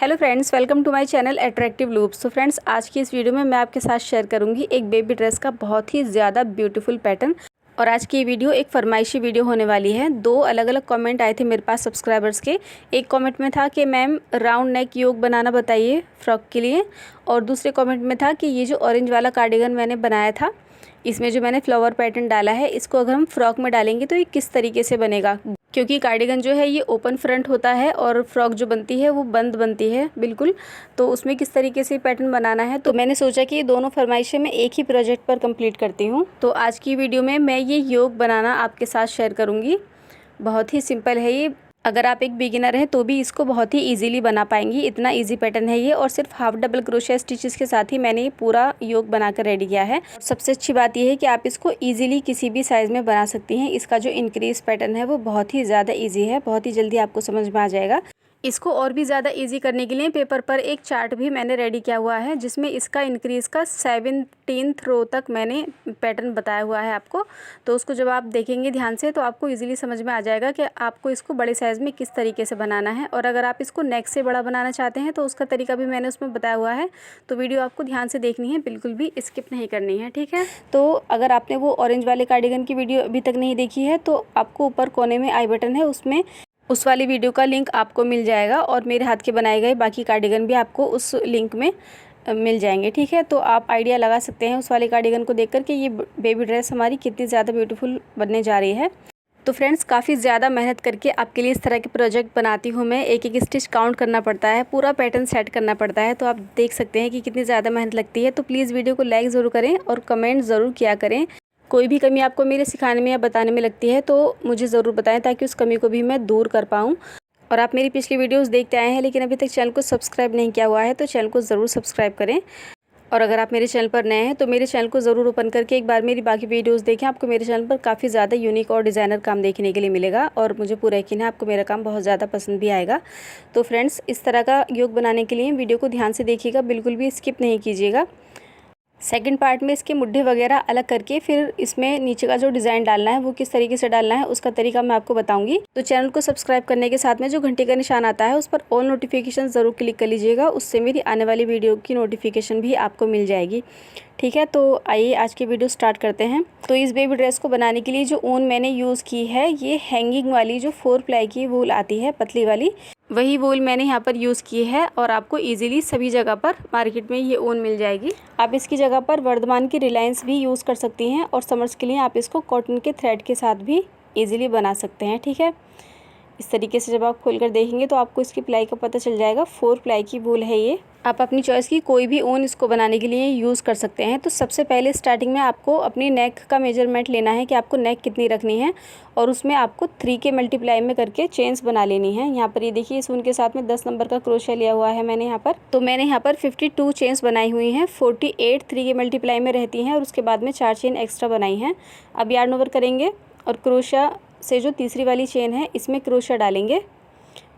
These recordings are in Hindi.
Hello friends, welcome to my channel attractive loops. तो फ्रेंड्स, आज की इस वीडियो में मैं आपके साथ शेयर करूंगी एक बेबी ड्रेस का बहुत ही ज़्यादा ब्यूटीफुल पैटर्न। और आज की ये वीडियो एक फरमाइशी वीडियो होने वाली है। दो अलग अलग कमेंट आए थे मेरे पास सब्सक्राइबर्स के। एक कमेंट में था कि मैम राउंड नेक योक बनाना बताइए फ्रॉक के लिए, और दूसरे कमेंट में था कि ये जो ऑरेंज वाला कार्डिगन मैंने बनाया था, इसमें जो मैंने फ्लावर पैटर्न डाला है, इसको अगर हम फ्रॉक में डालेंगे तो ये किस तरीके से बनेगा। क्योंकि कार्डिगन जो है ये ओपन फ्रंट होता है और फ्रॉक जो बनती है वो बंद बनती है बिल्कुल, तो उसमें किस तरीके से पैटर्न बनाना है। तो मैंने सोचा कि ये दोनों फरमाइशें मैं एक ही प्रोजेक्ट पर कंप्लीट करती हूँ। तो आज की वीडियो में मैं ये योक बनाना आपके साथ शेयर करूँगी। बहुत ही सिंपल है ये। अगर आप एक बिगिनर हैं तो भी इसको बहुत ही इजीली बना पाएंगी, इतना इजी पैटर्न है ये। और सिर्फ हाफ डबल क्रोशिया स्टिचेस के साथ ही मैंने ये पूरा योक बनाकर रेडी किया है। और सबसे अच्छी बात ये है कि आप इसको इजीली किसी भी साइज़ में बना सकती हैं। इसका जो इंक्रीज पैटर्न है वो बहुत ही ज़्यादा ईजी है, बहुत ही जल्दी आपको समझ में आ जाएगा। इसको और भी ज़्यादा इजी करने के लिए पेपर पर एक चार्ट भी मैंने रेडी किया हुआ है, जिसमें इसका इंक्रीज़ का 17th रो तक मैंने पैटर्न बताया हुआ है आपको। तो उसको जब आप देखेंगे ध्यान से तो आपको इजीली समझ में आ जाएगा कि आपको इसको बड़े साइज़ में किस तरीके से बनाना है। और अगर आप इसको नेक से बड़ा बनाना चाहते हैं तो उसका तरीका भी मैंने उसमें बताया हुआ है। तो वीडियो आपको ध्यान से देखनी है, बिल्कुल भी स्किप नहीं करनी है, ठीक है। तो अगर आपने वो ऑरेंज वाले कार्डिगन की वीडियो अभी तक नहीं देखी है तो आपको ऊपर कोने में आई बटन है, उसमें उस वाली वीडियो का लिंक आपको मिल जाएगा। और मेरे हाथ के बनाए गए बाकी कार्डिगन भी आपको उस लिंक में मिल जाएंगे, ठीक है। तो आप आइडिया लगा सकते हैं उस वाले कार्डिगन को देखकर कि ये बेबी ड्रेस हमारी कितनी ज़्यादा ब्यूटीफुल बनने जा रही है। तो फ्रेंड्स, काफ़ी ज़्यादा मेहनत करके आपके लिए इस तरह के प्रोजेक्ट बनाती हूँ मैं। एक एक स्टिच काउंट करना पड़ता है, पूरा पैटर्न सेट करना पड़ता है। तो आप देख सकते हैं कि कितनी ज़्यादा मेहनत लगती है। तो प्लीज़ वीडियो को लाइक ज़रूर करें और कमेंट ज़रूर किया करें। कोई भी कमी आपको मेरे सिखाने में या बताने में लगती है तो मुझे ज़रूर बताएं, ताकि उस कमी को भी मैं दूर कर पाऊँ। और आप मेरी पिछली वीडियोस देखते आए हैं लेकिन अभी तक चैनल को सब्सक्राइब नहीं किया हुआ है तो चैनल को ज़रूर सब्सक्राइब करें। और अगर आप मेरे चैनल पर नए हैं तो मेरे चैनल को ज़रूर ओपन करके एक बार मेरी बाकी वीडियोस देखें। आपको मेरे चैनल पर काफ़ी ज़्यादा यूनिक और डिज़ाइनर काम देखने के लिए मिलेगा, और मुझे पूरा यकीन है आपको मेरा काम बहुत ज़्यादा पसंद भी आएगा। तो फ्रेंड्स, इस तरह का योक बनाने के लिए वीडियो को ध्यान से देखिएगा, बिल्कुल भी स्किप नहीं कीजिएगा। सेकंड पार्ट में इसके मुड्ढे वगैरह अलग करके फिर इसमें नीचे का जो डिज़ाइन डालना है वो किस तरीके से डालना है उसका तरीका मैं आपको बताऊंगी। तो चैनल को सब्सक्राइब करने के साथ में जो घंटे का निशान आता है उस पर ऑल नोटिफिकेशन ज़रूर क्लिक कर लीजिएगा, उससे मेरी आने वाली वीडियो की नोटिफिकेशन भी आपको मिल जाएगी, ठीक है। तो आइए आज की वीडियो स्टार्ट करते हैं। तो इस बेबी ड्रेस को बनाने के लिए जो ऊन मैंने यूज़ की है ये हैंगिंग वाली जो 4 प्लाई की वूल आती है, पतली वाली, वही वूल मैंने यहाँ पर यूज़ की है। और आपको इजीली सभी जगह पर मार्केट में ये ऊन मिल जाएगी। आप इसकी जगह पर वर्धमान की रिलायंस भी यूज़ कर सकती हैं, और समर्स के लिए आप इसको कॉटन के थ्रेड के साथ भी ईजिली बना सकते हैं, ठीक है। इस तरीके से जब आप खोलकर देखेंगे तो आपको इसकी प्लाई का पता चल जाएगा। 4 प्लाई की वूल है ये। आप अपनी चॉइस की कोई भी ऊन इसको बनाने के लिए यूज़ कर सकते हैं। तो सबसे पहले स्टार्टिंग में आपको अपनी नेक का मेजरमेंट लेना है कि आपको नेक कितनी रखनी है, और उसमें आपको 3 के मल्टीप्लाई में करके चेन्स बना लेनी है। यहाँ पर ये देखिए, इस ऊन के साथ में 10 नंबर का क्रोशिया लिया हुआ है मैंने यहाँ पर। तो मैंने यहाँ पर 52 चेन्स बनाई हुई हैं। 48 3 के मल्टीप्लाई में रहती हैं, और उसके बाद में 4 चेन एक्स्ट्रा बनाई हैं। अब यार्न ओवर करेंगे और क्रोशिया से जो तीसरी वाली चेन है इसमें क्रोशिया डालेंगे,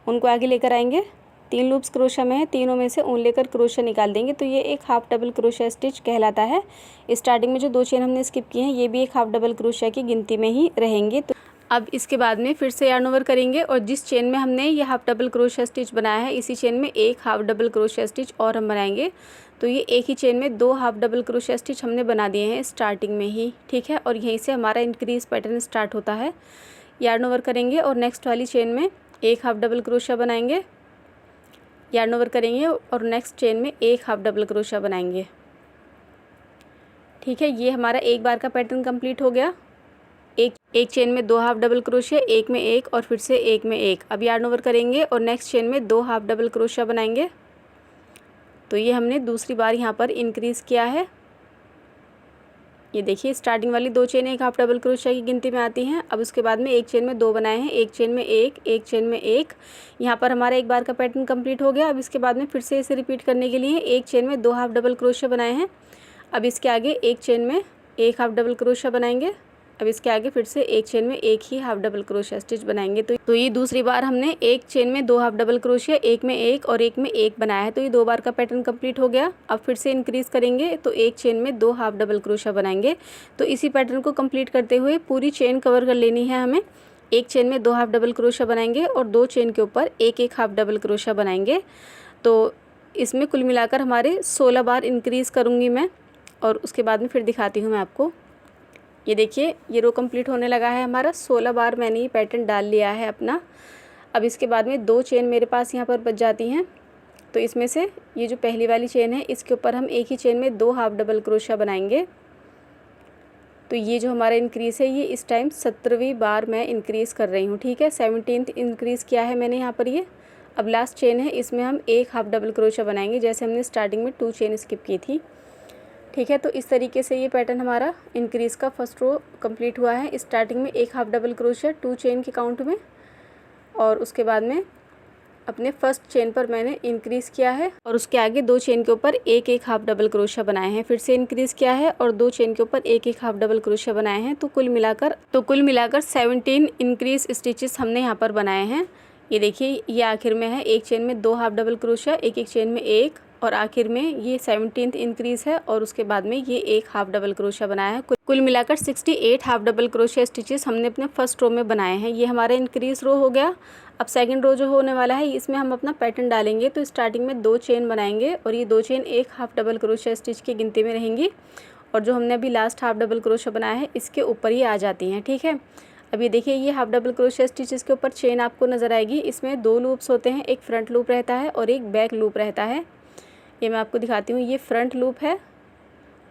उनको आगे लेकर आएंगे। 3 लूप्स क्रोशिया में है, तीनों में से ऊन लेकर क्रोशिया निकाल देंगे। तो ये एक हाफ डबल क्रोशिया स्टिच कहलाता है। स्टार्टिंग में जो 2 चेन हमने स्किप की हैं ये भी एक हाफ डबल क्रोशिया की गिनती में ही रहेंगे। तो अब इसके बाद में फिर से यार्न ओवर करेंगे, और जिस चेन में हमने ये हाफ डबल क्रोशिया स्टिच बनाया है इसी चेन में एक हाफ डबल क्रोशिया स्टिच और हम बनाएंगे। तो ये एक ही चेन में 2 हाफ डबल क्रोशिया स्टिच हमने बना दिए हैं स्टार्टिंग में ही, ठीक है। और यहीं से हमारा इंक्रीज पैटर्न स्टार्ट होता है। यार्न ओवर करेंगे और नेक्स्ट वाली चेन में एक हाफ डबल क्रोशिया बनाएंगे, यार्न ओवर करेंगे और नेक्स्ट चेन में एक हाफ डबल क्रोशिया बनाएंगे, ठीक है। ये हमारा एक बार का पैटर्न कंप्लीट हो गया। एक चेन में 2 हाफ डबल क्रोशिया, एक में एक और फिर से एक में एक। अब यार्न ओवर करेंगे और नेक्स्ट चेन में 2 हाफ डबल क्रोशिया बनाएंगे। तो ये हमने दूसरी बार यहाँ पर इंक्रीज़ किया है। ये देखिए, स्टार्टिंग वाली 2 चेन एक हाफ डबल क्रोशिया की गिनती में आती हैं। अब उसके बाद में एक चेन में 2 बनाए हैं, एक चेन में एक चेन में एक। यहाँ पर हमारा एक बार का पैटर्न कंप्लीट हो गया। अब इसके बाद में फिर से इसे रिपीट करने के लिए एक चेन में 2 हाफ डबल क्रोशिया बनाए हैं। अब इसके आगे एक चेन में एक हाफ डबल क्रोशिया बनाएंगे। अब इसके आगे फिर से एक चेन में एक ही हाफ डबल क्रोशिया स्टिच बनाएंगे। तो ये दूसरी बार हमने एक चेन में 2 हाफ डबल क्रोशिया, एक में एक और एक में एक बनाया है। तो ये 2 बार का पैटर्न कंप्लीट हो गया। अब फिर से इंक्रीज़ करेंगे तो एक चेन में 2 हाफ डबल क्रोशिया बनाएंगे। तो इसी पैटर्न को कंप्लीट करते हुए पूरी चेन कवर कर लेनी है हमें। एक चेन में 2 हाफ डबल क्रोशिया बनाएंगे और 2 चेन के ऊपर एक हाफ डबल क्रोशिया बनाएंगे। तो इसमें कुल मिलाकर हमारे 16 बार इंक्रीज़ करूँगी मैं, और उसके बाद में फिर दिखाती हूँ मैं आपको। ये देखिए, ये रो कंप्लीट होने लगा है हमारा। 16 बार मैंने ये पैटर्न डाल लिया है अपना। अब इसके बाद में 2 चेन मेरे पास यहाँ पर बच जाती हैं। तो इसमें से ये जो पहली वाली चेन है, इसके ऊपर हम एक ही चेन में 2 हाफ डबल क्रोशिया बनाएंगे। तो ये जो हमारा इंक्रीज़ है, ये इस टाइम 17वीं बार मैं इंक्रीज़ कर रही हूँ, ठीक है। 17th इंक्रीज़ किया है मैंने यहाँ पर ये। अब लास्ट चेन है, इसमें हम एक हाफ डबल क्रोशिया बनाएंगे, जैसे हमने स्टार्टिंग में 2 चेन स्किप की थी, ठीक है। तो इस तरीके से ये पैटर्न हमारा इंक्रीज़ का फर्स्ट रो कंप्लीट हुआ है। स्टार्टिंग में एक हाफ डबल क्रोशिया 2 चेन के काउंट में, और उसके बाद में अपने फर्स्ट चेन पर मैंने इंक्रीज़ किया है, और उसके आगे 2 चेन के ऊपर एक एक हाफ डबल क्रोशिया बनाए हैं। फिर से इंक्रीज़ किया है और 2 चेन के ऊपर एक एक हाफ डबल क्रोशिया बनाए हैं। तो कुल मिलाकर 17 इंक्रीज़ स्टिचेस हमने यहाँ पर बनाए हैं। ये देखिए, ये आखिर में है, एक चेन में 2 हाफ डबल क्रोशिया, एक एक चेन में एक, और आखिर में ये 17th इंक्रीज़ है, और उसके बाद में ये एक हाफ डबल क्रोशिया बनाया है। कुल मिलाकर 68 हाफ डबल क्रोशिया स्टिचेस हमने अपने फर्स्ट रो में बनाए हैं। ये हमारा इंक्रीज़ रो हो गया। अब सेकंड रो जो होने वाला है, इसमें हम अपना पैटर्न डालेंगे। तो स्टार्टिंग में 2 चेन बनाएंगे, और ये 2 चेन एक हाफ डबल क्रोशिया स्टिच की गिनती में रहेंगी, और जो हमने अभी लास्ट हाफ डबल क्रोशिया बनाया है, इसके ऊपर ही आ जाती हैं, ठीक है। अब ये देखिए, ये हाफ डबल क्रोशिया स्टिचेस के ऊपर चेन आपको नज़र आएगी। इसमें 2 लूप्स होते हैं, एक फ्रंट लूप रहता है और एक बैक लूप रहता है। ये मैं आपको दिखाती हूँ, ये फ्रंट लूप है,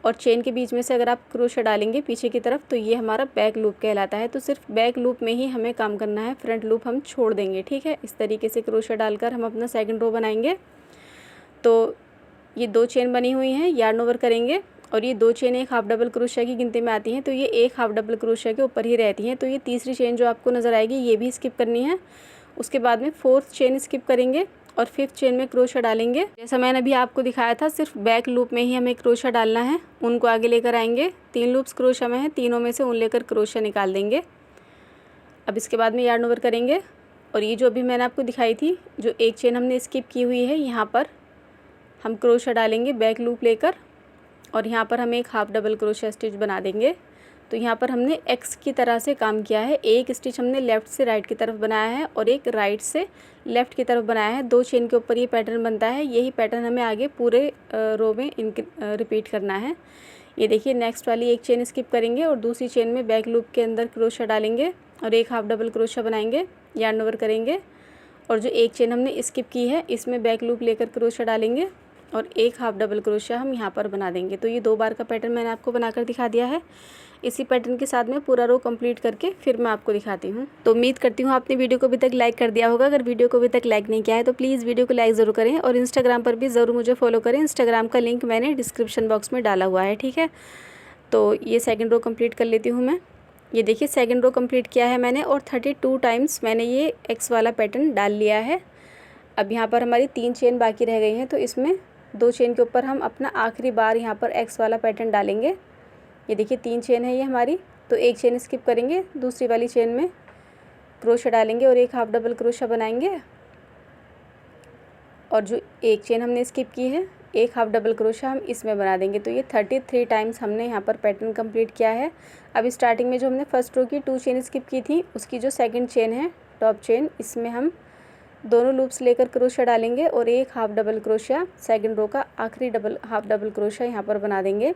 और चेन के बीच में से अगर आप क्रोशिया डालेंगे पीछे की तरफ, तो ये हमारा बैक लूप कहलाता है। तो सिर्फ बैक लूप में ही हमें काम करना है, फ्रंट लूप हम छोड़ देंगे, ठीक है। इस तरीके से क्रोशिया डालकर हम अपना सेकंड रो बनाएंगे। तो ये 2 चेन बनी हुई हैं, यार्न ओवर करेंगे, और ये 2 चेन एक हाफ डबल क्रोशिया की गिनती में आती हैं, तो ये एक हाफ डबल क्रोशिया के ऊपर ही रहती हैं। तो ये तीसरी चेन जो आपको नज़र आएगी, ये भी स्किप करनी है। उसके बाद में 4th चेन स्किप करेंगे, और 5th चेन में क्रोशिया डालेंगे। जैसा मैंने अभी आपको दिखाया था, सिर्फ बैक लूप में ही हमें क्रोशिया डालना है। उनको आगे लेकर आएंगे। 3 लूप्स क्रोशिया में हैं, तीनों में से उन लेकर क्रोशिया निकाल देंगे। अब इसके बाद में यार्न ओवर करेंगे, और ये जो अभी मैंने आपको दिखाई थी, जो एक चेन हमने स्किप की हुई है, यहाँ पर हम क्रोशिया डालेंगे बैक लूप लेकर, और यहाँ पर हम एक हाफ डबल क्रोशिया स्टिच बना देंगे। तो यहाँ पर हमने एक्स की तरह से काम किया है। एक स्टिच हमने लेफ़्ट से राइट की तरफ बनाया है, और एक राइट से लेफ़्ट की तरफ बनाया है। 2 चेन के ऊपर ये पैटर्न बनता है। यही पैटर्न हमें आगे पूरे रो में रिपीट करना है। ये देखिए, नेक्स्ट वाली एक चेन स्किप करेंगे, और दूसरी चेन में बैक लूप के अंदर क्रोशिया डालेंगे, और एक हाफ डबल क्रोशिया बनाएंगे, यार्न ओवर करेंगे, और जो एक चेन हमने स्किप की है, इसमें बैक लूप लेकर क्रोशिया डालेंगे, और एक हाफ डबल क्रोशिया हम यहाँ पर बना देंगे। तो ये 2 बार का पैटर्न मैंने आपको बनाकर दिखा दिया है। इसी पैटर्न के साथ में पूरा रो कंप्लीट करके फिर मैं आपको दिखाती हूँ। तो उम्मीद करती हूँ आपने वीडियो को अभी तक लाइक कर दिया होगा। अगर वीडियो को अभी तक लाइक नहीं किया है तो प्लीज़ वीडियो को लाइक ज़रूर करें, और इंस्टाग्राम पर भी ज़रूर मुझे फॉलो करें। इंस्टाग्राम का लिंक मैंने डिस्क्रिप्शन बॉक्स में डाला हुआ है, ठीक है। तो ये सेकेंड रो कंप्लीट कर लेती हूँ मैं। ये देखिए, सेकेंड रो कंप्लीट किया है मैंने, और 32 टाइम्स मैंने ये एक्स वाला पैटर्न डाल लिया है। अब यहाँ पर हमारी 3 चेन बाकी रह गई हैं, तो इसमें 2 चेन के ऊपर हम अपना आखिरी बार यहाँ पर एक्स वाला पैटर्न डालेंगे। ये देखिए, 3 चेन है ये हमारी, तो एक चेन स्किप करेंगे, दूसरी वाली चेन में क्रोशिया डालेंगे, और एक हाफ डबल क्रोशिया बनाएंगे, और जो एक चेन हमने स्किप की है, एक हाफ डबल क्रोशिया हम इसमें बना देंगे। तो ये 33 टाइम्स हमने यहाँ पर पैटर्न कंप्लीट किया है। अब स्टार्टिंग में जो हमने फर्स्ट रो की 2 चेन स्किप की थी, उसकी जो सेकंड चेन है, टॉप चेन, इसमें हम दोनों लूप्स लेकर क्रोशिया डालेंगे, और एक half double crochet second row का आखिरी हाफ डबल क्रोशिया यहाँ पर बना देंगे।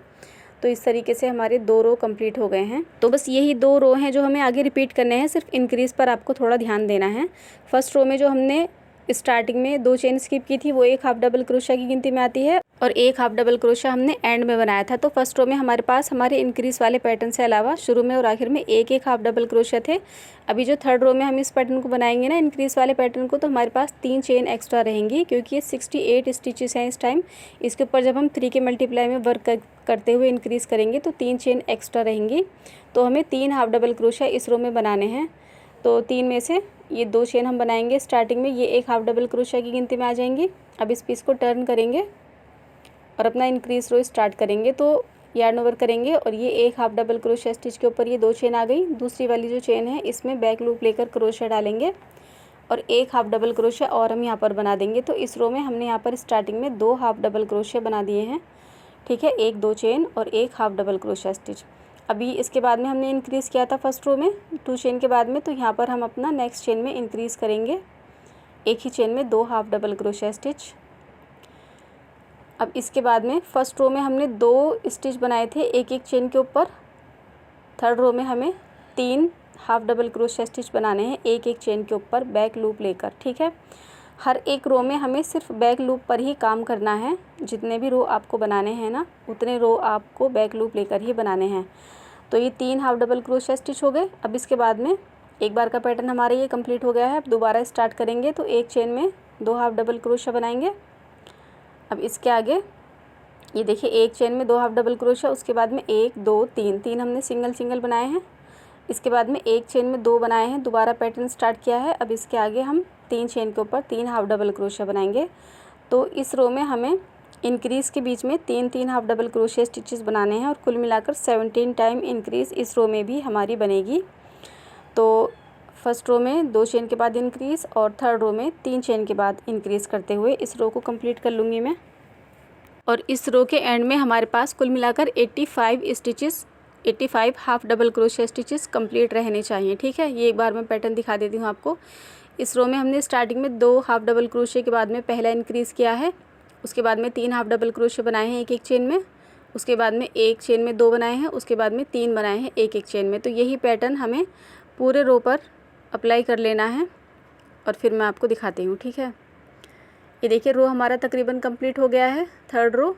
तो इस तरीके से हमारे 2 रो कंप्लीट हो गए हैं। तो बस यही 2 रो हैं जो हमें आगे रिपीट करने हैं। सिर्फ इंक्रीज़ पर आपको थोड़ा ध्यान देना है। फर्स्ट रो में जो हमने स्टार्टिंग में 2 चेन स्किप की थी, वो एक हाफ डबल क्रोशिया की गिनती में आती है, और एक हाफ डबल क्रोशिया हमने एंड में बनाया था। तो फर्स्ट रो में हमारे पास हमारे इंक्रीज़ वाले पैटर्न से अलावा शुरू में और आखिर में एक एक हाफ डबल क्रोशिया थे। अभी जो थर्ड रो में हम इस पैटर्न को बनाएंगे ना, इंक्रीज़ वाले पैटर्न को, तो हमारे पास 3 चेन एक्स्ट्रा रहेंगी, क्योंकि ये 68 स्टिचेस हैं इस टाइम। इसके ऊपर जब हम 3 के मल्टीप्लाई में वर्क करते हुए इंक्रीज़ करेंगे, तो 3 चेन एक्स्ट्रा रहेंगी। तो हमें 3 हाफ डबल क्रोशिया इस रो में बनाने हैं। तो 3 में से ये 2 चेन हम बनाएंगे स्टार्टिंग में, ये एक हाफ डबल क्रोशिया की गिनती में आ जाएंगी। अब इस पीस को टर्न करेंगे और अपना इंक्रीज रो स्टार्ट करेंगे। तो यार्न ओवर करेंगे, और ये एक हाफ डबल क्रोशिया स्टिच के ऊपर ये 2 चेन आ गई। दूसरी वाली जो चेन है, इसमें बैक लूप लेकर क्रोशिया डालेंगे, और एक हाफ डबल क्रोशिया और हम यहाँ पर बना देंगे। तो इस रो में हमने यहाँ पर स्टार्टिंग में 2 हाफ डबल क्रोशिया बना दिए हैं, ठीक है। 1 2 चेन और एक हाफ डबल क्रोशिया स्टिच। अभी इसके बाद में हमने इंक्रीज़ किया था फर्स्ट रो में 2 चेन के बाद में, तो यहाँ पर हम अपना नेक्स्ट चेन में इंक्रीज़ करेंगे, एक ही चेन में 2 हाफ डबल क्रोशिया स्टिच। अब इसके बाद में फर्स्ट रो में हमने 2 स्टिच बनाए थे एक एक चेन के ऊपर। थर्ड रो में हमें 3 हाफ डबल क्रोशिया स्टिच बनाने हैं एक एक चेन के ऊपर बैक लूप लेकर, ठीक है। हर एक रो में हमें सिर्फ बैक लूप पर ही काम करना है। जितने भी रो आपको बनाने हैं ना, उतने रो आपको बैक लूप लेकर ही बनाने हैं। तो ये 3 हाफ डबल क्रोशिया स्टिच हो गए। अब इसके बाद में एक बार का पैटर्न हमारा ये कंप्लीट हो गया है। अब दोबारा स्टार्ट करेंगे तो एक चेन में 2 हाफ डबल क्रोशिया बनाएंगे। अब इसके आगे ये देखिए एक चेन में 2 हाफ डबल क्रोशिया, उसके बाद में 1 2 3 हमने सिंगल सिंगल बनाए हैं। इसके बाद में एक चेन में 2 बनाए हैं, दोबारा पैटर्न स्टार्ट किया है। अब इसके आगे हम 3 चेन के ऊपर 3 हाफ डबल क्रोशिया बनाएंगे। तो इस रो में हमें इंक्रीज़ के बीच में 3 हाफ डबल क्रोशिया स्टिचेस बनाने हैं और कुल मिलाकर 17 टाइम इंक्रीज़ इस रो में भी हमारी बनेगी। तो फर्स्ट रो में 2 चेन के बाद इंक्रीज़ और थर्ड रो में 3 चेन के बाद इंक्रीज़ करते हुए इस रो को कंप्लीट कर लूँगी मैं। और इस रो के एंड में हमारे पास कुल मिलाकर 85 half double crochet stitches complete रहने चाहिए, ठीक है। ये एक बार मैं पैटर्न दिखा देती हूँ आपको। इस रो में हमने स्टार्टिंग में 2 हाफ डबल क्रोशिया के बाद में पहला इंक्रीज़ किया है, उसके बाद में 3 हाफ डबल क्रोशिया बनाए हैं एक एक चेन में, उसके बाद में एक चेन में 2 बनाए हैं, उसके बाद में 3 बनाए हैं एक एक चेन में। तो यही पैटर्न हमें पूरे रो पर अप्लाई कर लेना है और फिर मैं आपको दिखाती हूँ, ठीक है। ये देखिए रो हमारा तकरीबन कंप्लीट हो गया है। थर्ड रो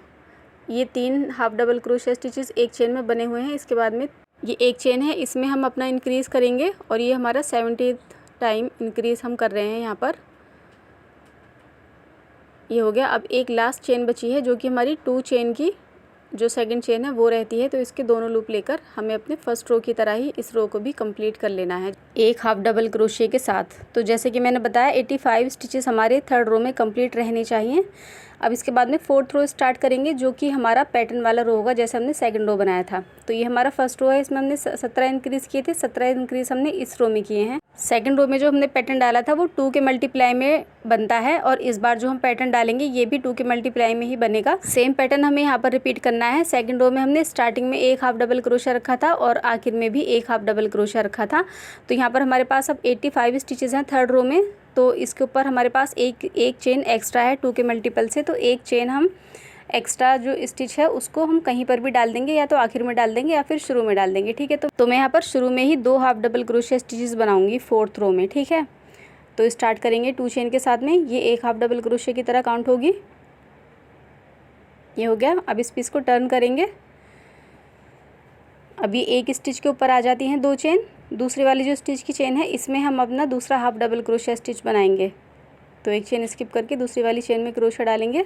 ये 3 हाफ डबल क्रोशिया स्टिचेस एक चेन में बने हुए हैं। इसके बाद में ये एक चेन है, इसमें हम अपना इंक्रीज़ करेंगे और ये हमारा 70 टाइम इंक्रीज़ हम कर रहे हैं यहाँ पर। ये हो गया। अब एक लास्ट चेन बची है जो कि हमारी 2 चेन की जो सेकंड चेन है वो रहती है। तो इसके दोनों लूप लेकर हमें अपने फर्स्ट रो की तरह ही इस रो को भी कंप्लीट कर लेना है एक हाफ डबल क्रोशिया के साथ। तो जैसे कि मैंने बताया 85 स्टिचेस हमारे थर्ड रो में कंप्लीट रहने चाहिए। अब इसके बाद में फोर्थ रो स्टार्ट करेंगे जो कि हमारा पैटर्न वाला रो होगा जैसे हमने सेकंड रो बनाया था। तो ये हमारा फर्स्ट रो है, इसमें हमने 17 इंक्रीज़ किए थे, 17 इंक्रीज़ हमने इस रो में किए हैं। सेकंड रो में जो हमने पैटर्न डाला था वो 2 के मल्टीप्लाई में बनता है और इस बार जो हम पैटर्न डालेंगे ये भी 2 के मल्टीप्लाई में ही बनेगा। सेम पैटर्न हमें यहाँ पर रिपीट करना है। सेकंड रो में हमने स्टार्टिंग में 1 हाफ डबल क्रोशिया रखा था और आखिर में भी 1 हाफ डबल क्रोशिया रखा था। तो यहाँ पर हमारे पास अब 85 स्टिचेस हैं थर्ड रो में। तो इसके ऊपर हमारे पास एक चेन एक्स्ट्रा है 2 के मल्टीपल से। तो एक चेन हम एक्स्ट्रा जो स्टिच है उसको हम कहीं पर भी डाल देंगे, या तो आखिर में डाल देंगे या फिर शुरू में डाल देंगे, ठीक है। तो मैं यहाँ पर शुरू में ही 2 हाफ डबल क्रोशिया स्टिचेस बनाऊंगी फोर्थ रो में, ठीक है। तो स्टार्ट करेंगे 2 चेन के साथ में। ये 1 हाफ डबल क्रोशिया की तरह काउंट होगी। ये हो गया। अब इस पीस को टर्न करेंगे। अभी एक स्टिच के ऊपर आ जाती हैं 2 चेन। दूसरी वाली जो स्टिच की चेन है इसमें हम अपना दूसरा हाफ डबल क्रोशिया स्टिच बनाएंगे। तो एक चेन स्किप करके दूसरी वाली चेन में क्रोशिया डालेंगे।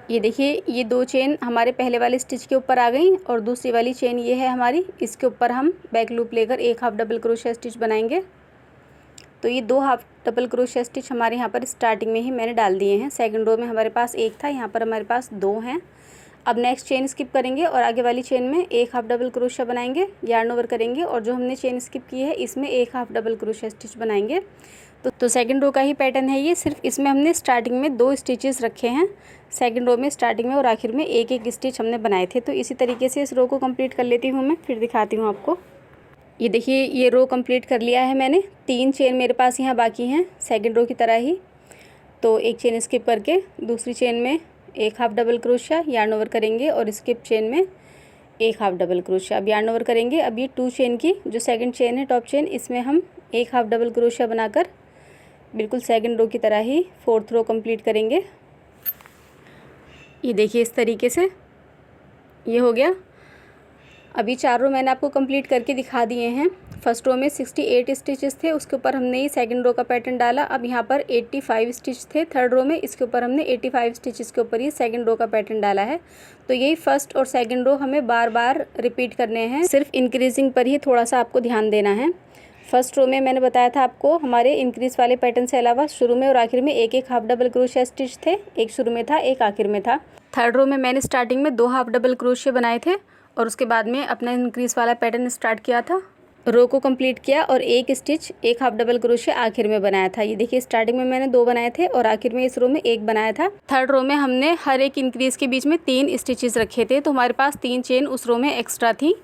ये देखिए ये 2 चेन हमारे पहले वाले स्टिच के ऊपर आ गई और दूसरी वाली चेन ये है हमारी, इसके ऊपर हम बैक लूप लेकर 1 हाफ डबल क्रोशिया स्टिच बनाएंगे। तो ये 2 हाफ डबल क्रोशिया स्टिच हमारे यहाँ पर स्टार्टिंग में ही मैंने डाल दिए हैं। सेकंड रो में हमारे पास 1 था, यहाँ पर हमारे पास 2 हैं। अब नेक्स्ट चेन स्किप करेंगे और आगे वाली चेन में 1 हाफ डबल क्रोशिया बनाएंगे, यार्न ओवर करेंगे और जो हमने चेन स्किप की है इसमें 1 हाफ डबल क्रोशिया स्टिच बनाएंगे। तो सेकंड रो का ही पैटर्न है ये, सिर्फ इसमें हमने स्टार्टिंग में 2 स्टिचेस रखे हैं सेकंड रो में, स्टार्टिंग में और आखिर में एक स्टिच हमने बनाए थे। तो इसी तरीके से इस रो को कंप्लीट कर लेती हूँ मैं, फिर दिखाती हूँ आपको। ये देखिए ये रो कंप्लीट कर लिया है मैंने। 3 चेन मेरे पास यहाँ बाकी हैं सेकंड रो की तरह ही। तो एक चेन स्किप करके दूसरी चेन में 1 half double crochet, yarn over करेंगे और स्किप चेन में 1 हाफ डबल क्रोशिया। अब यार्न ओवर करेंगे। अब ये 2 चेन की जो सेकंड चेन है टॉप चेन, इसमें हम 1 हाफ डबल क्रोशिया बनाकर बिल्कुल सेकंड रो की तरह ही फोर्थ रो कंप्लीट करेंगे। ये देखिए इस तरीके से ये हो गया। अभी 4 रो मैंने आपको कंप्लीट करके दिखा दिए हैं। फर्स्ट रो में 68 स्टिचेस थे, उसके ऊपर हमने ये सेकंड रो का पैटर्न डाला। अब यहाँ पर 85 स्टिच थे थर्ड रो में, इसके ऊपर हमने 85 स्टिचेस के ऊपर ये सेकंड रो का पैटर्न डाला है। तो यही फर्स्ट और सेकंड रो हमें बार बार रिपीट करने हैं, सिर्फ इंक्रीजिंग पर ही थोड़ा सा आपको ध्यान देना है। फर्स्ट रो में मैंने बताया था आपको हमारे इंक्रीज वाले पैटर्न से अलावा शुरू में और आखिर में 1 हाफ डबल क्रोशिया स्टिच थे, एक शुरू में था एक आखिर में था। थर्ड रो में मैंने स्टार्टिंग में 2 हाफ डबल क्रोशिया बनाए थे और उसके बाद में अपना इंक्रीज वाला पैटर्न स्टार्ट किया था, रो को कंप्लीट किया और एक स्टिच 1 हाफ डबल क्रोशिया आखिर में बनाया था। ये देखिए स्टार्टिंग में मैंने 2 बनाए थे और आखिर में इस रो में 1 बनाया था। थर्ड रो में हमने हर एक इंक्रीज के बीच में 3 स्टिचेस रखे थे, तो हमारे पास 3 चेन उस रो में एक्स्ट्रा थी।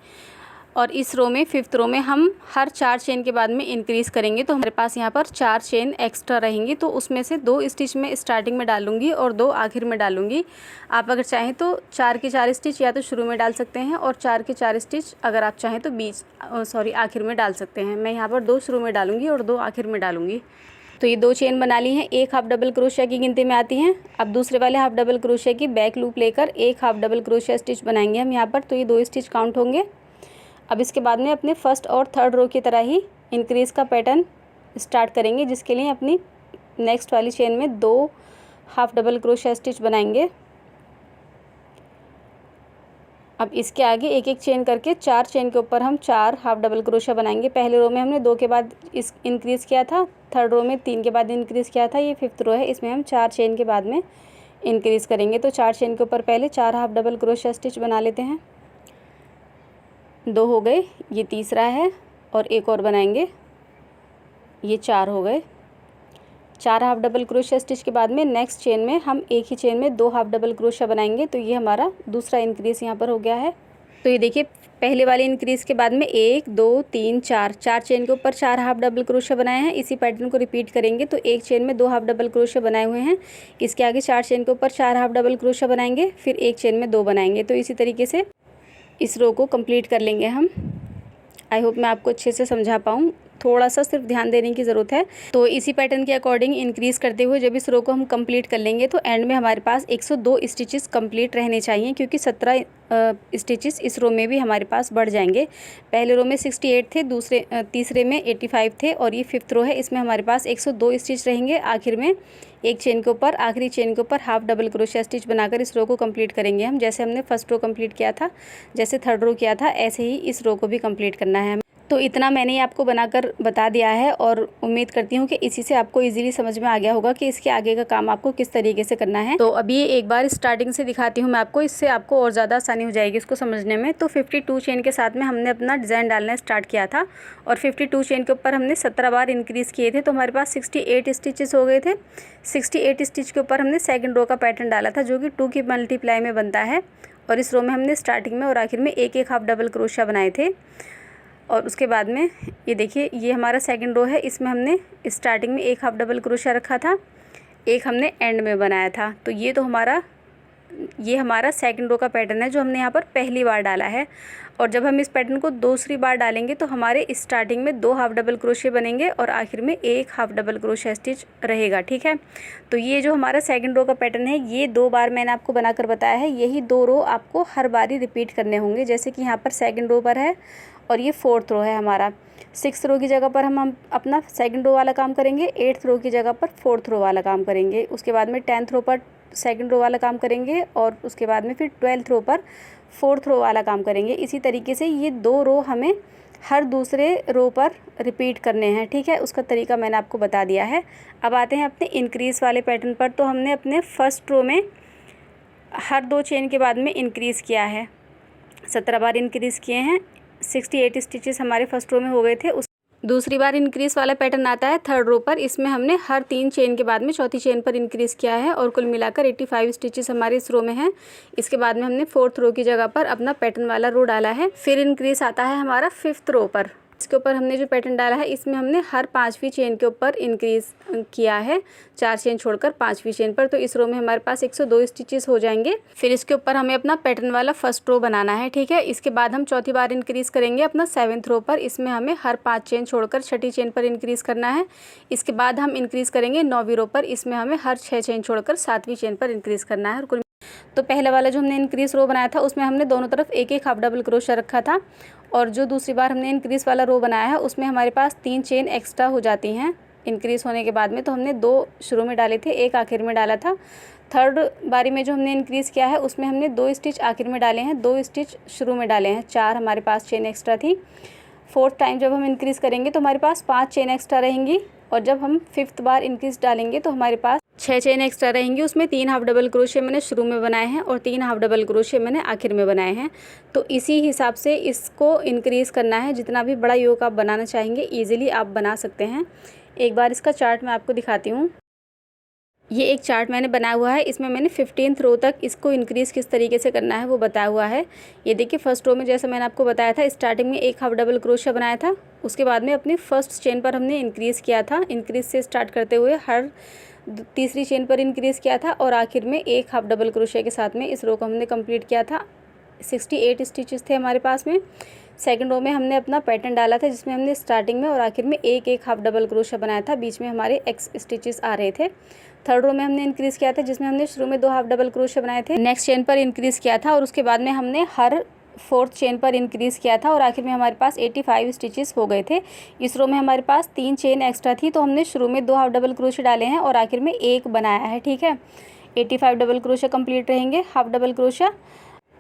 और इस रो में 5th रो में हम हर 4 चेन के बाद में इंक्रीज़ करेंगे। तो हमारे पास यहाँ पर 4 चेन एक्स्ट्रा रहेंगी, तो उसमें से 2 स्टिच में स्टार्टिंग में डालूंगी और 2 आखिर में डालूंगी। आप अगर चाहें तो 4 के 4 स्टिच या तो शुरू में डाल सकते हैं और 4 के 4 स्टिच अगर आप चाहें तो आखिर में डाल सकते हैं। मैं यहाँ पर 2 शुरू में डालूंगी और 2 आखिर में डालूंगी। तो ये 2 चेन बना ली हैं, एक हाफ डबल क्रोशिया की गिनती में आती हैं। अब दूसरे वाले हाफ डबल क्रोशिया की बैक लूप लेकर एक हाफ डबल क्रोशिया स्टिच बनाएंगे हम यहाँ पर। तो ये 2 स्टिच काउंट होंगे। अब इसके बाद में अपने फर्स्ट और थर्ड रो की तरह ही इंक्रीज़ का पैटर्न स्टार्ट करेंगे, जिसके लिए अपनी नेक्स्ट वाली चेन में 2 हाफ डबल क्रोशिया स्टिच बनाएंगे। अब इसके आगे एक एक चेन करके 4 चेन के ऊपर हम 4 हाफ डबल क्रोशिया बनाएंगे। पहले रो में हमने 2 के बाद इस इंक्रीज़ किया था, थर्ड रो में 3 के बाद इंक्रीज़ किया था, ये 5th रो है, इसमें हम 4 चेन के बाद में इंक्रीज़ करेंगे। तो 4 चेन के ऊपर पहले 4 हाफ डबल क्रोशिया स्टिच बना लेते हैं। 2 हो गए, ये तीसरा है और एक और बनाएंगे, ये 4 हो गए। 4 हाफ डबल क्रोशिया स्टिच के बाद में नेक्स्ट चेन में हम एक ही चेन में 2 हाफ डबल क्रोशिया बनाएंगे। तो ये हमारा दूसरा इंक्रीज़ यहाँ पर हो गया है। तो ये देखिए, पहले वाले इंक्रीज़ के बाद में 1 2 3 4 चेन के ऊपर 4 हाफ डबल क्रोशिया बनाए हैं। इसी पैटर्न को रिपीट करेंगे। तो एक चेन में 2 हाफ डबल क्रोशिया बनाए हुए हैं, इसके आगे 4 चेन के ऊपर 4 हाफ डबल क्रोशिया बनाएंगे, फिर एक चेन में 2 बनाएंगे। तो इसी तरीके से इस रो को कंप्लीट कर लेंगे हम। आई होप मैं आपको अच्छे से समझा पाऊँ, थोड़ा सा सिर्फ ध्यान देने की ज़रूरत है। तो इसी पैटर्न के अकॉर्डिंग इंक्रीज़ करते हुए जब इस रो को हम कंप्लीट कर लेंगे तो एंड में हमारे पास 102 स्टिचेस कंप्लीट रहने चाहिए, क्योंकि 17 स्टिचेस इस रो में भी हमारे पास बढ़ जाएंगे। पहले रो में 68 थे, तीसरे में 85 थे और ये 5th रो है, इसमें हमारे पास 102 स्टिच रहेंगे। आखिर में एक चेन के ऊपर, आखिरी चेन के ऊपर हाफ डबल क्रोशिया स्टिच बनाकर इस रो को कंप्लीट करेंगे हम। जैसे हमने फर्स्ट रो कंप्लीट किया था, जैसे थर्ड रो किया था, ऐसे ही इस रो को भी कंप्लीट करना है। तो इतना मैंने आपको बनाकर बता दिया है और उम्मीद करती हूँ कि इसी से आपको इजीली समझ में आ गया होगा कि इसके आगे का काम आपको किस तरीके से करना है। तो अभी एक बार स्टार्टिंग से दिखाती हूँ मैं आपको, इससे आपको और ज़्यादा आसानी हो जाएगी इसको समझने में। तो 52 चेन के साथ में हमने अपना डिज़ाइन डालना स्टार्ट किया था और 52 चेन के ऊपर हमने 17 बार इंक्रीज़ किए थे। तो हमारे पास 68 स्टिचेस हो गए थे। 68 स्टिच के ऊपर हमने सेकेंड रो का पैटर्न डाला था, जो कि 2 की मल्टीप्लाई में बनता है। और इस रो में हमने स्टार्टिंग में और आखिर में एक एक हाफ डबल क्रोशिया बनाए थे। और उसके बाद में ये देखिए, ये हमारा सेकंड रो है, इसमें हमने स्टार्टिंग में एक हाफ डबल क्रोशिया रखा था, एक हमने एंड में बनाया था। तो ये हमारा सेकंड रो का पैटर्न है जो हमने यहाँ पर पहली बार डाला है। और जब हम इस पैटर्न को दूसरी बार डालेंगे तो हमारे स्टार्टिंग में 2 हाफ डबल क्रोशिया बनेंगे और आखिर में एक हाफ डबल क्रोशिया स्टिच रहेगा, ठीक है। तो ये जो हमारा सेकंड रो का पैटर्न है, ये 2 बार मैंने आपको बनाकर बताया है। यही 2 रो आपको हर बारी रिपीट करने होंगे। जैसे कि यहाँ पर सेकंड रो पर है और ये 4th रो है हमारा। 6th रो की जगह पर हम अपना सेकंड रो वाला काम करेंगे, 8th रो की जगह पर 4th रो वाला काम करेंगे, उसके बाद में 10th रो पर सेकंड रो वाला काम करेंगे और उसके बाद में फिर 12th रो पर 4th रो वाला काम करेंगे। इसी तरीके से ये 2 रो हमें हर दूसरे रो पर रिपीट करने हैं, ठीक है। उसका तरीका मैंने आपको बता दिया है। अब आते हैं अपने इंक्रीज़ वाले पैटर्न पर। तो हमने अपने फर्स्ट रो में हर 2 चेन के बाद में इंक्रीज़ किया है, 17 बार इंक्रीज़ किए हैं। 68 स्टिचेस हमारे फर्स्ट रो में हो गए थे। उस दूसरी बार इंक्रीज़ वाला पैटर्न आता है थर्ड रो पर। इसमें हमने हर 3 चेन के बाद में चौथी चेन पर इंक्रीज़ किया है और कुल मिलाकर 85 स्टिचेस हमारे इस रो में हैं। इसके बाद में हमने 4th रो की जगह पर अपना पैटर्न वाला रो डाला है। फिर इंक्रीज़ आता है हमारा 5th रो पर। इसके ऊपर हमने जो पैटर्न डाला है, इसमें हमने हर 5वीं चेन के ऊपर इंक्रीज़ किया है, 4 चेन छोड़कर 5वीं चेन पर। तो इस रो में हमारे पास 102 स्टिचेस हो जाएंगे। फिर इसके ऊपर हमें अपना पैटर्न वाला फर्स्ट रो बनाना है, ठीक है। इसके बाद हम चौथी बार इंक्रीज़ करेंगे अपना 7th रो पर। इसमें हमें हर 5 चेन छोड़कर छठी चेन पर इंक्रीज़ करना है। इसके बाद हम इंक्रीज़ करेंगे 9वीं रो पर। इसमें हमें हर 6 चेन छोड़कर 7वीं चेन पर इंक्रीज़ करना है। और तो पहला वाला जो हमने इंक्रीज़ रो बनाया था, उसमें हमने दोनों तरफ एक एक हाफ डबल क्रोशिया रखा था। और जो दूसरी बार हमने इंक्रीज़ वाला रो बनाया है, उसमें हमारे पास 3 चेन एक्स्ट्रा हो जाती हैं इंक्रीज़ होने के बाद में। तो हमने 2 शुरू में डाले थे, एक आखिर में डाला था। थर्ड बारी में जो हमने इंक्रीज़ किया है, उसमें हमने 2 स्टिच आखिर में डाले हैं, 2 स्टिच शुरू में डाले हैं, 4 हमारे पास चेन एक्स्ट्रा थी। 4th टाइम जब हम इंक्रीज़ करेंगे तो हमारे पास 5 चेन एक्स्ट्रा रहेंगी। और जब हम 5th बार इंक्रीज़ डालेंगे तो हमारे पास 6 चेन एक्स्ट्रा रहेंगी। उसमें 3 हाफ डबल क्रोशिया मैंने शुरू में बनाए हैं और 3 हाफ डबल क्रोशिया मैंने आखिर में बनाए हैं। तो इसी हिसाब से इसको इंक्रीज़ करना है। जितना भी बड़ा योग आप बनाना चाहेंगे ईजिली आप बना सकते हैं। एक बार इसका चार्ट मैं आपको दिखाती हूँ। ये एक चार्ट मैंने बनाया हुआ है, इसमें मैंने 15th रो तक इसको इंक्रीज़ किस तरीके से करना है वो बताया हुआ है। ये देखिए फर्स्ट रो में जैसे मैंने आपको बताया था, स्टार्टिंग में एक हाफ डबल क्रोशिया बनाया था, उसके बाद में अपनी फर्स्ट चेन पर हमने इंक्रीज़ किया था। इंक्रीज़ से स्टार्ट करते हुए हर तीसरी चेन पर इंक्रीज़ किया था और आखिर में एक हाफ डबल क्रोशिया के साथ में इस रो को हमने कंप्लीट किया था। 68 स्टिचेस थे हमारे पास में। सेकंड रो में हमने अपना पैटर्न डाला था, जिसमें हमने स्टार्टिंग में और आखिर में एक हाफ डबल क्रोशिया बनाया था, बीच में हमारे एक्स स्टिचेस आ रहे थे। थर्ड रो में हमने इंक्रीज़ किया था, जिसमें हमने शुरू में 2 हाफ डबल क्रोशिया बनाए थे, नेक्स्ट चेन पर इंक्रीज़ किया था और उसके बाद में हमने हर फोर्थ चेन पर इंक्रीज़ किया था और आखिर में हमारे पास 85 स्टिचेस हो गए थे। इस रो में हमारे पास 3 चेन एक्स्ट्रा थी, तो हमने शुरू में 2 हाफ डबल क्रोशिया डाले हैं और आखिर में एक बनाया है। ठीक है, 85 डबल क्रोशिया कंप्लीट रहेंगे, हाफ डबल क्रोशिया।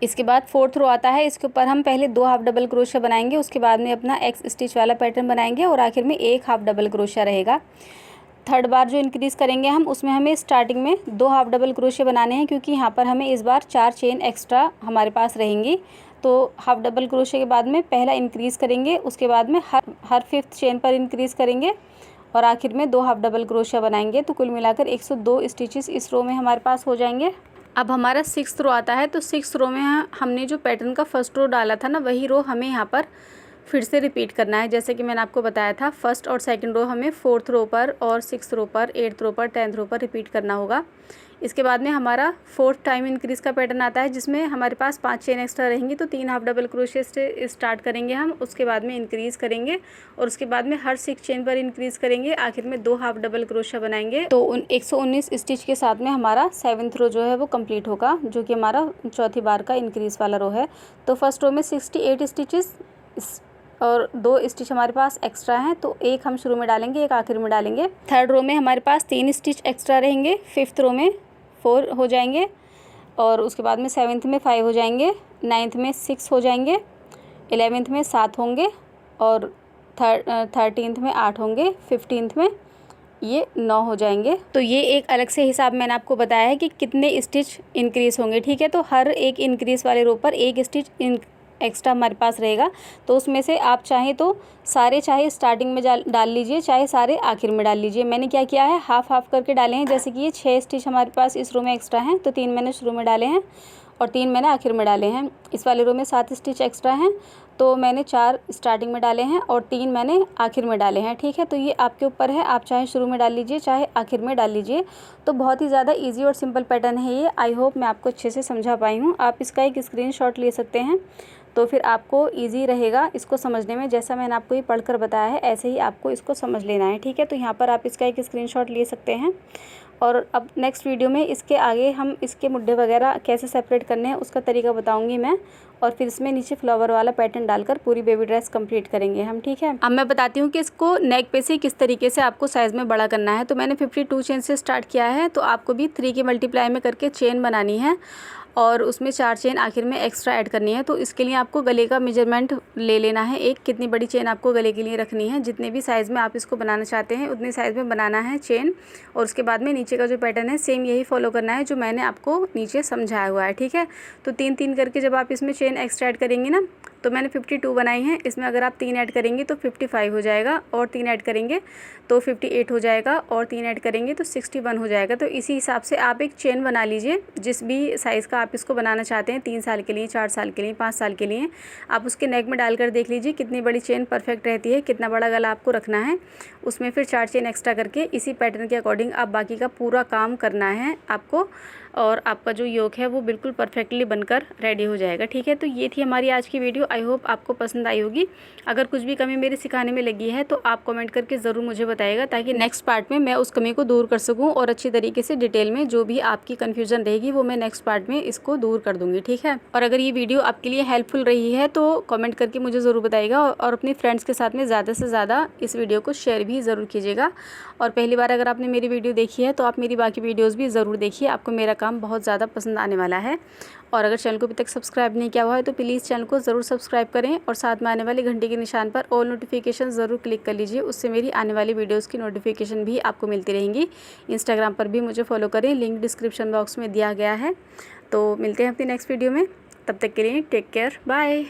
इसके बाद फोर्थ रो आता है, इसके ऊपर हम पहले 2 हाफ डबल क्रोशिया बनाएंगे, उसके बाद में अपना एक्स स्टिच वाला पैटर्न बनाएंगे और आखिर में एक हाफ डबल क्रोशिया रहेगा। थर्ड बार जो इंक्रीज़ करेंगे हम, उसमें हमें स्टार्टिंग में 2 हाफ डबल क्रोशिया बनाने हैं, क्योंकि यहाँ पर हमें इस बार 4 चेन एक्स्ट्रा हमारे पास रहेंगी। तो हाफ डबल क्रोशिया के बाद में पहला इंक्रीज़ करेंगे, उसके बाद में हर फिफ्थ चेन पर इंक्रीज़ करेंगे और आखिर में 2 हाफ डबल क्रोशिया बनाएंगे। तो कुल मिलाकर 102 स्टिचेस इस रो में हमारे पास हो जाएंगे। अब हमारा 6th रो आता है, तो 6th रो में हमने जो पैटर्न का फर्स्ट रो डाला था ना, वही रो हमें यहाँ पर फिर से रिपीट करना है। जैसे कि मैंने आपको बताया था, फर्स्ट और सेकंड रो हमें 4th रो पर और 6th रो पर, 8th रो पर, 10th रो पर रिपीट करना होगा। इसके बाद में हमारा 4th टाइम इंक्रीज़ का पैटर्न आता है, जिसमें हमारे पास 5 चेन एक्स्ट्रा रहेंगी। तो 3 हाफ डबल क्रोशिया से स्टार्ट करेंगे हम, उसके बाद में इंक्रीज़ करेंगे और उसके बाद में हर 6 चेन पर इंक्रीज़ करेंगे, आखिर में 2 हाफ डबल क्रोशिया बनाएंगे। तो 119 स्टिच के साथ में हमारा 7th रो जो है वो कंप्लीट होगा, जो कि हमारा चौथी बार का इंक्रीज़ वाला रो है। तो फर्स्ट रो में 68 स्टिचेस और 2 स्टिच हमारे पास एक्स्ट्रा हैं, तो एक हम शुरू में डालेंगे, एक आखिर में डालेंगे। थर्ड रो में हमारे पास 3 स्टिच एक्स्ट्रा रहेंगे, 5th रो में 4 हो जाएंगे और उसके बाद में 7th में 5 हो जाएंगे, 9th में 6 हो जाएंगे, 11th में 7 होंगे और 13th में 8 होंगे, 15th में ये 9 हो जाएंगे। तो ये एक अलग से हिसाब मैंने आपको बताया है कि कितने स्टिच इंक्रीज़ होंगे। ठीक है, तो हर एक इंक्रीज़ वाले रो पर एक स्टिच एक्स्ट्रा हमारे पास रहेगा। तो उसमें से आप चाहें तो सारे, चाहे स्टार्टिंग में डाल लीजिए, चाहे सारे आखिर में डाल लीजिए। मैंने क्या किया है, हाफ हाफ करके डाले हैं। जैसे कि ये 6 स्टिच हमारे पास इस रो में एक्स्ट्रा हैं, तो 3 मैंने शुरू में डाले हैं और 3 मैंने आखिर में डाले हैं। इस वाले रो में 7 स्टिच एक्स्ट्रा हैं, तो मैंने 4 स्टार्टिंग में डाले हैं और 3 मैंने आखिर में डाले हैं। ठीक है, तो ये आपके ऊपर है, आप चाहे शुरू में डाल लीजिए, चाहे आखिर में डाल लीजिए। तो बहुत ही ज़्यादा इजी और सिंपल पैटर्न है ये। आई होप मैं आपको अच्छे से समझा पाई हूँ। आप इसका एक स्क्रीनशॉट ले सकते हैं, तो फिर आपको इजी रहेगा इसको समझने में। जैसा मैंने आपको ये पढ़कर बताया है, ऐसे ही आपको इसको समझ लेना है। ठीक है, तो यहाँ पर आप इसका एक स्क्रीनशॉट ले सकते हैं। और अब नेक्स्ट वीडियो में इसके आगे हम इसके मुड्ढे वगैरह कैसे सेपरेट करने हैं उसका तरीका बताऊंगी मैं, और फिर इसमें नीचे फ्लावर वाला पैटर्न डालकर पूरी बेबी ड्रेस कंप्लीट करेंगे हम। ठीक है, अब मैं बताती हूँ कि इसको नेक पे से किस तरीके से आपको साइज़ में बड़ा करना है। तो मैंने 52 चेन से स्टार्ट किया है, तो आपको भी 3 की मल्टीप्लाई में करके चेन बनानी है और उसमें 4 चेन आखिर में एक्स्ट्रा ऐड करनी है। तो इसके लिए आपको गले का मेजरमेंट ले लेना है, एक कितनी बड़ी चेन आपको गले के लिए रखनी है। जितने भी साइज़ में आप इसको बनाना चाहते हैं उतने साइज़ में बनाना है चेन, और उसके बाद में नीचे का जो पैटर्न है सेम यही फॉलो करना है जो मैंने आपको नीचे समझाया हुआ है। ठीक है, तो 3-3 करके जब आप इसमें चेन एक्स्ट्रा ऐड करेंगे ना, तो मैंने 52 बनाई हैं, इसमें अगर आप 3 ऐड करेंगे तो 55 हो जाएगा, और 3 ऐड करेंगे तो 58 हो जाएगा, और 3 ऐड करेंगे तो 61 हो जाएगा। तो इसी हिसाब से आप एक चेन बना लीजिए, जिस भी साइज़ का आप इसको बनाना चाहते हैं, 3 साल के लिए, 4 साल के लिए, 5 साल के लिए। आप उसके नेक में डालकर देख लीजिए कितनी बड़ी चेन परफेक्ट रहती है, कितना बड़ा गला आपको रखना है। उसमें फिर 4 चेन एक्स्ट्रा करके इसी पैटर्न के अकॉर्डिंग आप बाकी का पूरा काम करना है आपको, और आपका जो योक है वो बिल्कुल परफेक्टली बनकर रेडी हो जाएगा। ठीक है, तो ये थी हमारी आज की वीडियो। आई होप आपको पसंद आई होगी। अगर कुछ भी कमी मेरे सिखाने में लगी है तो आप कमेंट करके ज़रूर मुझे बताइएगा, ताकि नेक्स्ट पार्ट में मैं उस कमी को दूर कर सकूं, और अच्छी तरीके से डिटेल में जो भी आपकी कन्फ्यूज़न रहेगी वो मैं नेक्स्ट पार्ट में इसको दूर कर दूँगी। ठीक है, और अगर ये वीडियो आपके लिए हेल्पफुल रही है तो कमेंट करके मुझे ज़रूर बताइएगा, और अपने फ्रेंड्स के साथ में ज़्यादा से ज़्यादा इस वीडियो को शेयर भी ज़रूर कीजिएगा। और पहली बार अगर आपने मेरी वीडियो देखी है तो आप मेरी बाकी वीडियोज़ भी ज़रूर देखिए, आपको मेरा काम बहुत ज़्यादा पसंद आने वाला है। और अगर चैनल को अभी तक सब्सक्राइब नहीं किया हुआ है तो प्लीज़ चैनल को ज़रूर सब्सक्राइब करें, और साथ में आने वाले घंटे के निशान पर ऑल नोटिफिकेशन ज़रूर क्लिक कर लीजिए, उससे मेरी आने वाली वीडियोस की नोटिफिकेशन भी आपको मिलती रहेंगी। इंस्टाग्राम पर भी मुझे फॉलो करें, लिंक डिस्क्रिप्शन बॉक्स में दिया गया है। तो मिलते हैं अपनी नेक्स्ट वीडियो में, तब तक के लिए टेक केयर, बाय।